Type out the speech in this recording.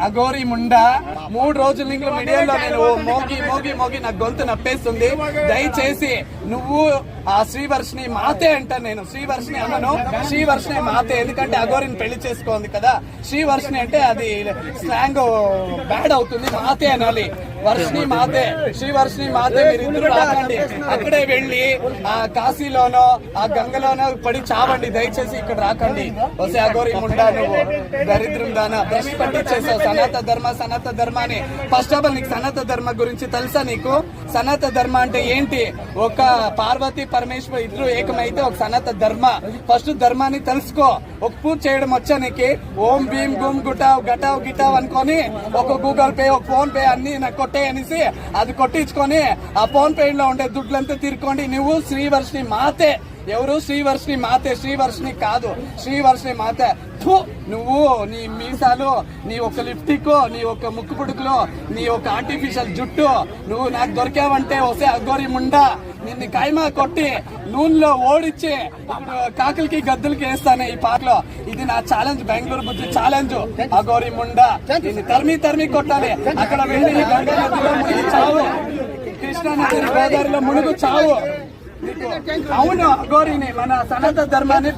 అఘోరి ముండా 3 రోజుల నుంచి మీడియాలో నేను మోగి నాకు గొంతు నప్పేస్తుంది. దయచేసి నువ్వు ఆ శ్రీవర్షిని మాతే అంటాను. నేను శ్రీవర్షిని అన్నాను, శ్రీవర్షిని మాతే. ఎందుకంటే అఘోరిని పెళ్లి చేసుకోంది కదా. శ్రీవర్షిని అంటే అది స్లాంగ్ బ్యాడ్ అవుతుంది, మాతే అనాలి. వర్షిని మాతే, శ్రీవర్షిని మాతే. మీరిద్దరు రాకండి, అక్కడే వెళ్ళి ఆ కాశీలోనో ఆ గంగలోనో పడి చావండి. దయచేసి ఇక్కడ రాకండి. వస్తే అఘోరి ముండా, నువ్వు దరిద్రం దానా బ్రష్ పట్టించేసావు సనాతన ధర్మ అని. ఫస్ట్ ఆఫ్ ఆల్ నీకు సనాతన ధర్మ గురించి తెలుసా? నీకు సనాతన ధర్మ అంటే ఏంటి? ఒక పార్వతి పరమేశ్వర్ ఇద్దరు ఏకమైతే ఒక సనాతన ధర్మ. ఫస్ట్ ధర్మాన్ని తెలుసుకో. ఒక పూజ చేయడం వచ్చా నీకు? ఓం భీమ్ గుమ్ గుటావ్ గటావ్ గిటావ్ అనుకొని ఒక గూగుల్ పే ఒక ఫోన్ పే అన్ని నాకు కొట్టే అనేసి అది కొట్టించుకొని ఆ ఫోన్ పే లో ఉండే దుడ్లంతా తీరుకోండి. నువ్వు శ్రీవర్షిని మాతే. ఎవరు? శ్రీవర్షిని మాతే. శ్రీవర్షిని కాదు, శ్రీవర్షిని మాతే. నువ్వు నీ మీసాలు, నీ ఒక లిప్టిక్, నీ ఒక ముక్కు పుడుకులో, నీ ఒక ఆర్టిఫిషియల్ జుట్టు, నువ్వు నాకు దొరికావంటే వస్తే అఘోరి ముండా నిన్ను కైమా కొట్టి నూనెలో ఓడిచ్చి ఇప్పుడు కాకులకి గద్దులకి వేస్తాను ఈ పాటలో. ఇది నా ఛాలెంజ్, బెంగళూరు బుద్ధి ఛాలెంజ్. అఘోరి ముండా నిన్ను తరిమి కొట్టాలి. అక్కడ వెళ్ళి గంగా నదిలో మునిగి చావు, కృష్ణా నది గోదావరిలో మునుగు చావు. అవును, అఘోరిని మన సనాతన ధర్మాన్ని